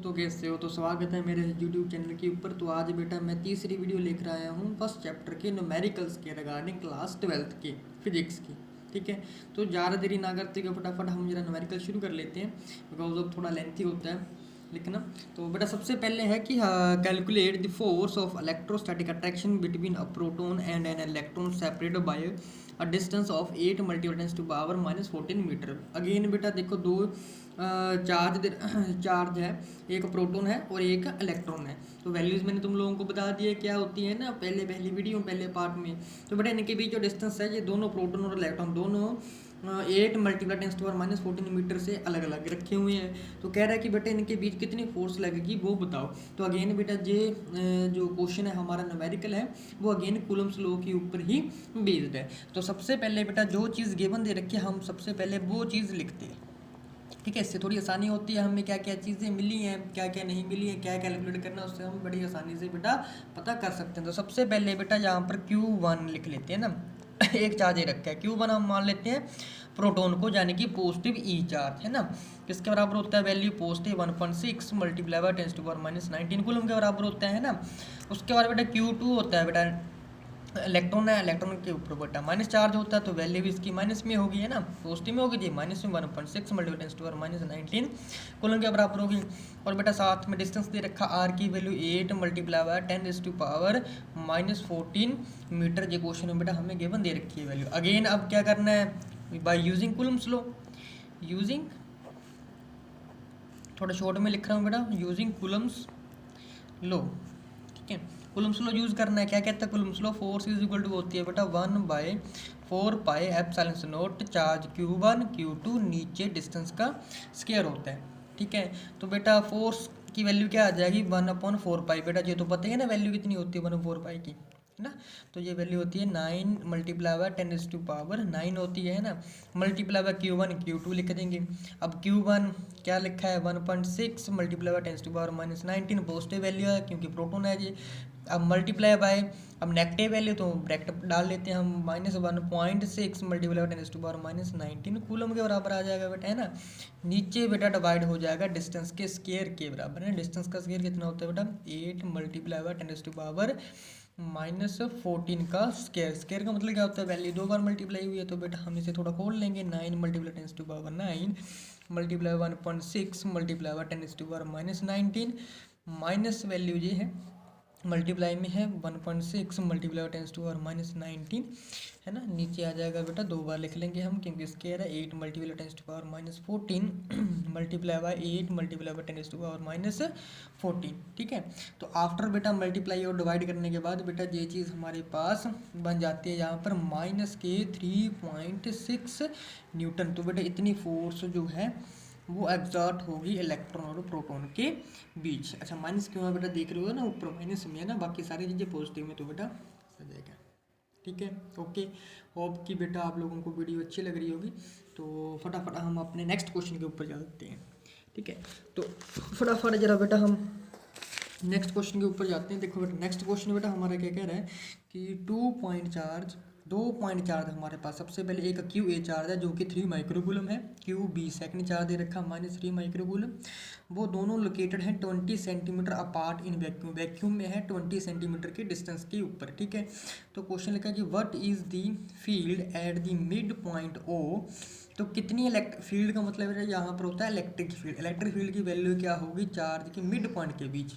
तो कैसे हो। तो स्वागत है मेरे YouTube चैनल के ऊपर। तो आज बेटा मैं तीसरी वीडियो लेकर आया हूँ फर्स्ट चैप्टर के न्यूमेरिकल्स के रिगार्डिंग क्लास 12th के फिजिक्स की। ठीक है, तो ज़्यादा देरी ना करते हुए फटाफट हम जरा न्यूमेरिकल शुरू कर लेते हैं, बिकॉज अब थोड़ा लेंथी होता है लिखना। तो बेटा सबसे पहले है कि calculate the force of electrostatic attraction between a proton and an electron separated by a distance of 8 × 10⁻⁻14 metre. Again बेटा देखो दो चार्ज है, एक प्रोटॉन है और एक इलेक्ट्रॉन है। तो वैल्यूज़ मैंने तुम लोगों को बता दिया क्या होती है ना पहली वीडियो पहले पार्ट में। तो बेटा इनके बीच जो डिस्टेंस है, ये दोनों प्रोटॉन और इलेक्ट्रॉन दोनों 8 × 10⁻14 मीटर से अलग अलग रखे हुए हैं। तो कह रहा है कि बेटा इनके बीच कितनी फोर्स लगेगी वो बताओ। तो अगेन बेटा ये जो क्वेश्चन है हमारा न्यूमेरिकल है वो अगेन कूलम्स लॉ के ऊपर ही बेस्ड है। तो सबसे पहले बेटा जो चीज़ गिवन दे रखी है हम सबसे पहले वो चीज़ लिखते हैं। ठीक है, इससे थोड़ी आसानी होती है, हमें क्या क्या चीज़ें मिली हैं क्या क्या नहीं मिली हैं, क्या कैलकुलेट करना, उससे हम बड़ी आसानी से बेटा पता कर सकते हैं। तो सबसे पहले बेटा यहाँ पर Q1 लिख लेते हैं ना एक चार्ज ये रखा है Q1, हम मान लेते हैं प्रोटॉन को, यानी कि पॉजिटिव ई चार्ज है ना। किसके बराबर होता है value positive 1.6 multiply by 10⁻⁻19 coulomb के बराबर होता है ना। उसके बाद बेटा Q2 होता है बेटा इलेक्ट्रॉन है, इलेक्ट्रॉन के ऊपर बेटा माइनस चार्ज होता है, तो वैल्यू भी इसकी माइनस में होगी है ना, पॉजिटिव में होगी जी, माइनस में 1.6 × 10⁻⁻19 कूलम के बराबर होगी। और बेटा साथ में डिस्टेंस दे रखा आर की वैल्यू 8 मल्टीप्लाई बाय 10⁻⁻14 मीटर। ये क्वेश्चन में बेटा हमें गिवन दे रखी है वैल्यू। अगेन अब क्या करना है by using Coulomb's law, using थोड़ा शॉर्ट में लिख रहा हूँ बेटा, यूजिंग कूलम्स लॉ। ठीक है, कूलम्स लॉ यूज़ करना है। क्या कहता है Coulomb's law, force is equal to होती है बेटा 1/4πε0 चार्ज Q1 Q2 नीचे डिस्टेंस का स्क्वायर होता है। ठीक है, तो बेटा फोर्स की वैल्यू क्या आ जाएगी 1/4π। बेटा ये तो पता ही है ना वैल्यू कितनी होती है 1/4π की, है ना। तो ये वैल्यू होती है 9 मल्टीप्लाई बाय 10⁻9 होती है ना, मल्टीप्लाई बाय Q1 Q2 लिख देंगे। अब Q1 क्या लिखा है 1.6 मल्टीप्लाई बाय 10⁻⁻19 पॉजिटिव वैल्यू है क्योंकि प्रोटोन है जी। अब मल्टीप्लाई बाय, अब नेगेटिव वैल्यू तो ब्रैकेट डाल लेते हैं हम, -1.6 मल्टीप्लाई बाय 10⁻⁻19 कूलम के बराबर आ जाएगा बेटा, है ना। नीचे बेटा डिवाइड हो जाएगा डिस्टेंस के स्क्वायर के बराबर है। डिस्टेंस का स्क्वायर कितना होता है बेटा 8 मल्टीप्लाई बाय 10⁻⁻14 का स्क्वायर। स्क्वायर का मतलब क्या होता है वैल्यू दो बार मल्टीप्लाई हुई है, तो बेटा हम इसे थोड़ा खोल लेंगे। 9 multiply 10⁻9 multiply 1.6 multiply by 10⁻19 minus value ये है मल्टीप्लाई में है 1.6 मल्टीप्लाई 10⁻19 है ना। नीचे आ जाएगा बेटा दो बार लिख लेंगे हम क्योंकि स्क्वायर है 8 multiply 10⁻14 multiply by 8 multiply by 10⁻14। ठीक है, तो आफ्टर बेटा मल्टीप्लाई और डिवाइड करने के बाद बेटा ये चीज़ हमारे पास बन जाती है यहाँ पर -3.6 न्यूटन। तो बेटा इतनी फोर्स जो है वो एग्जॉर्ट होगी इलेक्ट्रॉन और प्रोटॉन के बीच। अच्छा माइनस क्यों है बेटा, देख रहे हो ना ऊपर माइनस में है ना, बाकी सारी चीज़ें पॉजिटिव में, तो बेटा हो जाएगा। ठीक है, ओके। होप कि बेटा आप लोगों को वीडियो अच्छी लग रही होगी। तो फटाफट हम अपने नेक्स्ट क्वेश्चन के ऊपर जाते हैं। ठीक है, तो फटाफट जरा बेटा हम नेक्स्ट क्वेश्चन के ऊपर जाते हैं। देखो बेटा नेक्स्ट क्वेश्चन बेटा हमारा क्या कह रहा है कि 2 पॉइंट चार्ज हमारे पास। सबसे पहले एक QA चार्ज है जो कि 3 माइक्रोकूलम है, QB सेकंड चार्ज दे रखा -3 माइक्रोकूलम। वो दोनों लोकेटेड हैं 20 centimetre apart in vacuum, vacuum में है 20 सेंटीमीटर के डिस्टेंस के ऊपर। ठीक है, तो क्वेश्चन लिखा है कि what is the field at the mid point O। तो कितनी इलेक्ट्रिक फील्ड का मतलब है यहाँ पर होता है इलेक्ट्रिक फील्ड। इलेक्ट्रिक फील्ड की वैल्यू क्या होगी चार्ज के मिड पॉइंट के बीच,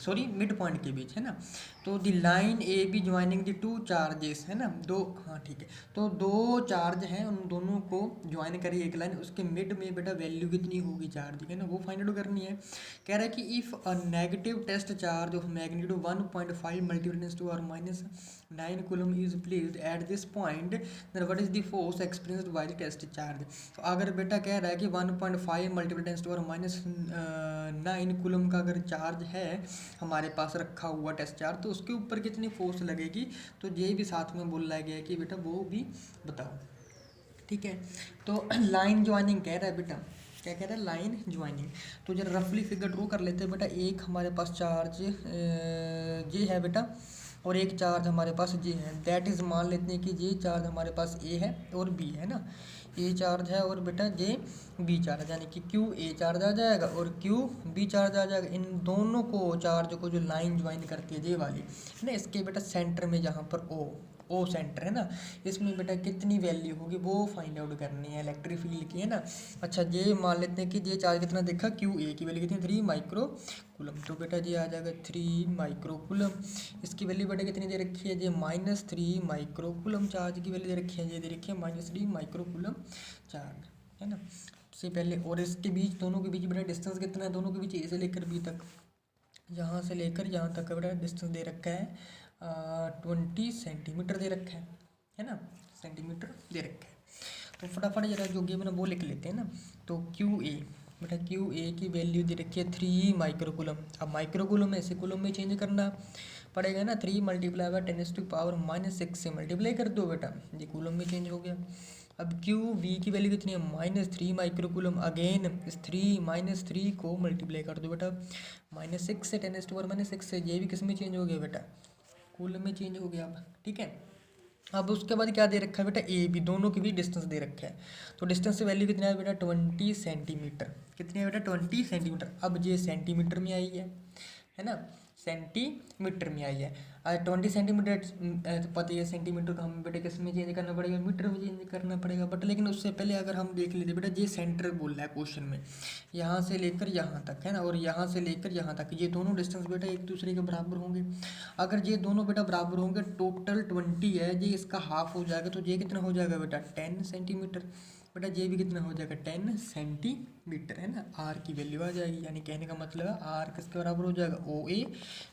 सॉरी मिड पॉइंट के बीच, है ना। तो the line A be joining the two charges, है ना, दो, हाँ ठीक है। तो दो चार्ज हैं, उन दोनों को ज्वाइन करिए एक लाइन, उसके मिड में बेटा वैल्यू कितनी होगी चार्ज की, है ना, वो फाइंड आउट करनी है। कह रहा है कि if a negative test charge of magnitude 1.5 multiply 10⁻⁹ coulomb is placed at this point, then what is the force experienced by the test charge. तो अगर बेटा कह रहा है कि 1.5 मल्टीप्लाई 10⁻⁹ कूलम का अगर चार्ज है हमारे पास रखा हुआ टेस्ट चार्ज, तो उसके ऊपर कितनी फोर्स लगेगी, तो ये भी साथ में बोला गया है कि बेटा वो भी बताओ। ठीक है, तो लाइन ज्वाइनिंग कह रहा है बेटा, क्या कह रहा है लाइन ज्वाइनिंग। तो जरा रफली फिगर ड्रॉ कर लेते हैं बेटा। एक हमारे पास चार्ज ये है बेटा और एक चार्ज हमारे पास ये है, दैट इज़ मान लेते हैं कि ये चार्ज हमारे पास A है और B है ना। ए चार्ज है और बेटा जे बी चार्ज, यानी कि क्यू ए चार्ज आ जाएगा और क्यू बी चार्ज आ जाएगा। इन दोनों को चार्ज को जो लाइन ज्वाइन करती है जे वाली है ना, इसके बेटा सेंटर में जहाँ पर ओ सेंटर है ना, इसमें बेटा कितनी वैल्यू होगी वो फाइंड आउट करनी है इलेक्ट्रिक फील्ड की, है ना। अच्छा ये मान लेते हैं कि ये चार्ज कितना देखा, क्यू ए की वैल्यू कितनी 3 माइक्रो कूलम, तो बेटा ये आ जाएगा 3 माइक्रो कूलम। इसकी वैल्यू बेटा कितनी दे रखी है, ये -3 माइक्रो कूलम चार्ज की वैल्यू दे रखी है, ये दे रखी है -3 माइक्रो कूलम चार्ज, है ना। सबसे पहले और इसके बीच, दोनों के बीच बेटा डिस्टेंस कितना है, दोनों के बीच ए से लेकर बी तक, यहाँ से लेकर यहाँ तक का बेटा डिस्टेंस दे रखा है 20 सेंटीमीटर दे रखा है ना, सेंटीमीटर दे रखा है। तो फटाफट जरा जो गेम ना वो लिख लेते हैं ना। तो क्यू ए बेटा, क्यू ए की वैल्यू दे रखी है 3 माइक्रोकूलम। अब माइक्रोकूलम में से कूलम में चेंज करना पड़ेगा ना, 3 मल्टीप्लाई बाय 10⁻⁻6 से मल्टीप्लाई कर दो बेटा, ये कूलम में चेंज हो गया। अब क्यू वी की वैल्यू कितनी है, -3 माइक्रोकूलम। अगेन इस 3 को मल्टीप्लाई कर दो बेटा, -6 से 10⁻⁻6 से, ये भी किस में चेंज हो गया बेटा, कूलम में चेंज हो गया। अब ठीक है, अब उसके बाद क्या दे रखा है बेटा, ए बी दोनों की भी डिस्टेंस दे रखा है। तो डिस्टेंस की वैल्यू कितना है बेटा, 20 सेंटीमीटर। कितनी है बेटा, 20 सेंटीमीटर। अब ये सेंटीमीटर में आई है ना, सेंटीमीटर में आई है। 20 सेंटीमीटर तो पता ही है, सेंटीमीटर को हमें बेटा किस में चेंज करना पड़ेगा, मीटर में चेंज करना पड़ेगा। बट लेकिन उससे पहले अगर हम देख लेते बेटा, ये सेंटर बोल रहा है क्वेश्चन में, यहाँ से लेकर यहाँ तक है ना, और यहाँ से लेकर यहाँ तक, ये दोनों डिस्टेंस बेटा एक दूसरे के बराबर होंगे। अगर ये दोनों बेटा बराबर होंगे, टोटल 20 है, ये इसका हाफ हो जाएगा, तो ये कितना हो जाएगा बेटा, 10 सेंटीमीटर। बेटा ये भी कितना हो जाएगा, 10 सेंटीमीटर, है ना। आर की वैल्यू आ जाएगी, यानी कहने का मतलब है आर किसके बराबर हो जाएगा, ओ ए,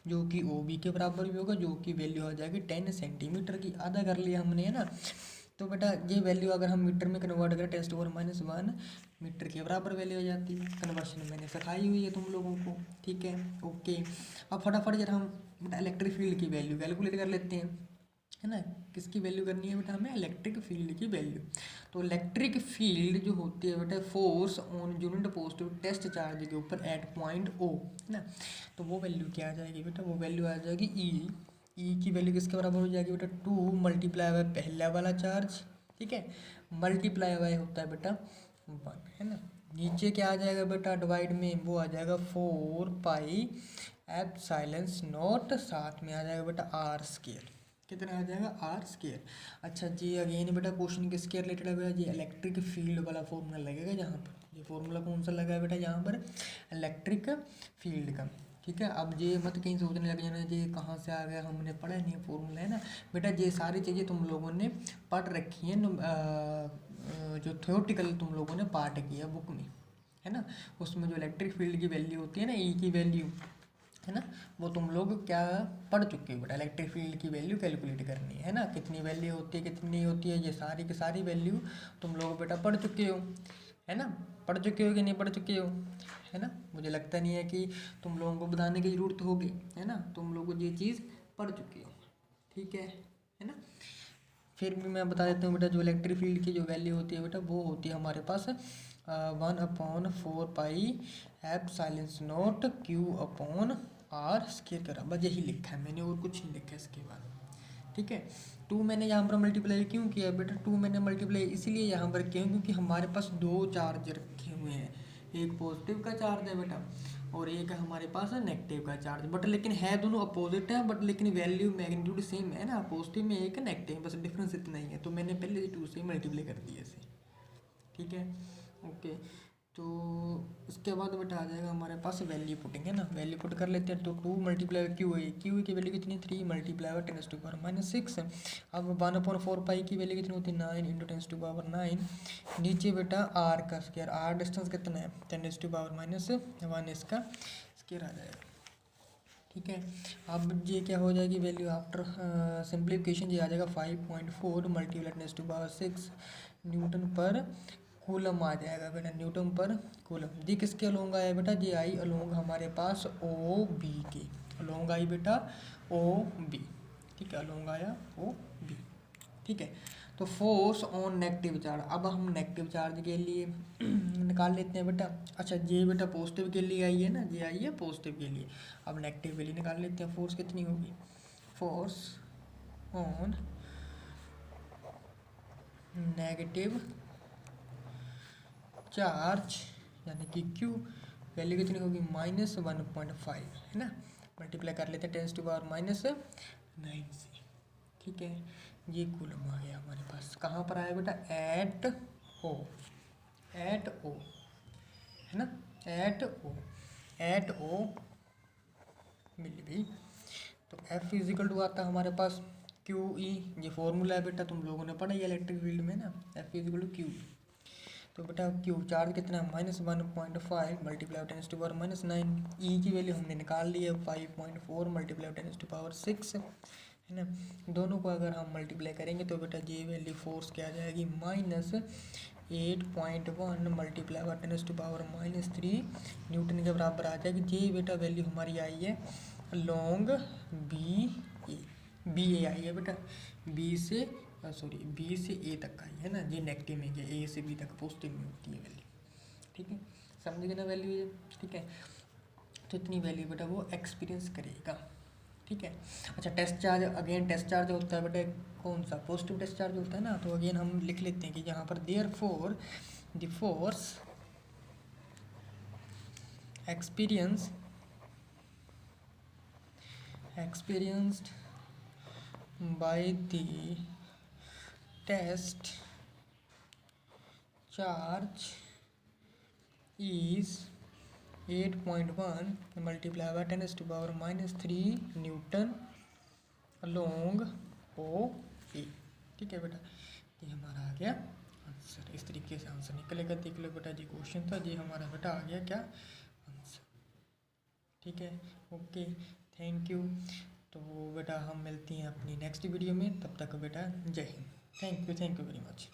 जो कि ओ बी के बराबर भी होगा, जो कि वैल्यू आ जाएगी 10 सेंटीमीटर की। आधा कर लिया हमने, है ना। तो बेटा ये वैल्यू अगर हम मीटर में कन्वर्ट करें, 10⁻⁻1 मीटर के बराबर वैल्यू आ जाती है। कन्वर्शन मैंने सिखाई हुई है तुम लोगों को, ठीक है, ओके। अब फटाफट जरा हम बेटा इलेक्ट्रिक फील्ड की वैल्यू कैलकुलेट कर लेते हैं, है ना। किसकी वैल्यू करनी है बेटा हमें, इलेक्ट्रिक फील्ड की वैल्यू। तो इलेक्ट्रिक फील्ड जो होती है बेटा, force on unit positive test charge के ऊपर एट पॉइंट ओ, है ना। तो वो वैल्यू क्या आ जाएगी बेटा, वो वैल्यू आ जाएगी ई की वैल्यू किसके बराबर हो जाएगी बेटा, 2 मल्टीप्लाई बाय पहला वाला चार्ज, ठीक है, मल्टीप्लाई बाय होता है बेटा 1, है ना। नीचे क्या आ जाएगा बेटा डिवाइड में, वो आ जाएगा 4 पाई एप्सिलॉन नॉट, साथ में आ जाएगा बेटा आर स्क्वायर। कितना आ जाएगा, आर स्क्वायर। अच्छा जी, अगेन बेटा क्वेश्चन किसके रिलेटेड है बेटा, ये इलेक्ट्रिक फील्ड वाला फॉर्मूला लगेगा जहाँ पर, ये फॉर्मूला कौन सा लगा है बेटा यहाँ पर, इलेक्ट्रिक फील्ड का, ठीक है। अब ये मत कहीं सोचने लग जाना ये कहाँ से आ गया, हमने पढ़ा नहीं फॉर्मूला, है ना। बेटा ये सारी चीज़ें तुम लोगों ने पढ़ रखी हैं, जो थ्योरेटिकल तुम लोगों ने पार्ट किया बुक में, है ना। उसमें जो इलेक्ट्रिक फील्ड की वैल्यू होती है ना, ई की वैल्यू, है ना, वो तुम लोग क्या पढ़ चुके हो बेटा, इलेक्ट्रिक फील्ड की वैल्यू कैलकुलेट करनी है ना, कितनी वैल्यू होती है कितनी नहीं होती है, ये सारी की सारी वैल्यू तुम लोग बेटा पढ़ चुके हो, है ना। पढ़ चुके हो कि नहीं पढ़ चुके हो, है ना। मुझे लगता नहीं है कि तुम लोगों को बताने की ज़रूरत होगी, है ना, तुम लोग ये चीज़ पढ़ चुके हो, ठीक है ना। फिर भी मैं बता देता हूँ बेटा, जो इलेक्ट्रिक फील्ड की जो वैल्यू होती है बेटा, वो होती है हमारे पास 1/4 pi epsilon naught q upon r square करा, बस यही लिखा है मैंने, और कुछ नहीं लिखा इसके बाद, ठीक है। 2 मैंने यहाँ पर मल्टीप्लाई क्यों किया बेटा, 2 मैंने मल्टीप्लाई इसलिए यहाँ पर किया क्योंकि हमारे पास 2 चार्ज रखे हुए हैं, एक पॉजिटिव का चार्ज है बेटा और एक है हमारे पास नेगेटिव का चार्ज, बट लेकिन है दोनों अपोजिट है, बट लेकिन वैल्यू मैग्नीट्यूड सेम है ना, पॉजिटिव में एक नेगेटिव, बस डिफरेंस इतना ही है। तो मैंने पहले 2 से मल्टीप्लाई कर दिया इसे, ठीक है, ओके। तो उसके बाद बेटा आ जाएगा हमारे पास वैल्यू पुटिंग, है ना, वैल्यू पुट कर लेते हैं। तो 2 मल्टीप्लाई क्यू ए की वैल्यू कितनी, 3 मल्टीप्लाई 10⁻⁻6। अब 1/4 पाई की वैल्यू कितनी होती है, 9 × 10⁻9। नीचे बेटा आर का स्क्वायर, आर डिस्टेंस कितना है 10⁻⁻1, इसका स्क्वायर आ जाएगा, ठीक है। अब ये क्या हो जाएगी वैल्यू आफ्टर सिंप्लीफिकेशन, ये आ जाएगा 5.4 मल्टीप्लाई 10⁻6 न्यूटन पर कूलम आ जाएगा बेटा, न्यूटन पर कूलम। जी किसके अलोंग आया बेटा, जी आई अलोंग हमारे पास ओ बी के, अलोंग आई बेटा ओ बी, ठीक है, अलोंग आया ओ बी, ठीक है। तो फोर्स ऑन नेगेटिव चार्ज, अब हम नेगेटिव चार्ज के लिए निकाल लेते हैं बेटा। अच्छा ये बेटा पॉजिटिव के लिए आई है ना, ये आई है पॉजिटिव के लिए, अब नेगेटिव के लिए निकाल लेते हैं। फोर्स कितनी होगी, फोर्स ऑन नेगेटिव चार्ज यानी कि Q वैल्यू कितनी होगी -1.5 है ना, मल्टीप्लाई कर लेते हैं 10⁻⁹ से। ठीक है, ये कूलम आ गया हमारे पास। कहाँ पर आया बेटा, एट ओ है ना, एट ओ मिल गई। तो F इजिकल टू आता है हमारे पास QE, ये फॉर्मूला है बेटा, तुम लोगों ने पढ़ा है इलेक्ट्रिक फील्ड में ना, F इजिकल टू QE। तो बेटा Q चार्ज कितना है -1.5 मल्टीप्लाई 10⁻⁹, E की वैल्यू हमने निकाल ली है 5.4 मल्टीप्लाई 10⁻⁶ है ना। दोनों को अगर हम मल्टीप्लाई करेंगे तो बेटा ये वैल्यू फोर्स क्या आ जाएगी -8.1 मल्टीप्लाई 10⁻³ न्यूटन के बराबर आ जाएगी। ये बेटा वैल्यू हमारी आई है लॉन्ग बी ए आई है बेटा, बी से ए तक आई है ना, ये नेगेटिव में गया, ए से बी तक पॉजिटिव में होती है वैल्यू। ठीक है, समझ गए ना वैल्यू ये। ठीक है, तो इतनी वैल्यू बेटा वो एक्सपीरियंस करेगा। ठीक है, अच्छा test charge, again test charge होता है बेटा कौन सा, पॉजिटिव टेस्ट चार्ज होता है ना। तो अगेन हम लिख लेते हैं कि यहाँ पर therefore the force experienced by the test charge is 8.1 multiplied by 10⁻³ Newton along OA। ठीक है बेटा, ये हमारा आ गया आंसर। इस तरीके से आंसर निकलेगा। देख लो बेटा, ये क्वेश्चन था, ये हमारा बेटा आ गया क्या आंसर। ठीक है, ओके, थैंक यू। तो बेटा हम मिलते हैं अपनी नेक्स्ट वीडियो में, तब तक बेटा जय Hind. Thank you very much.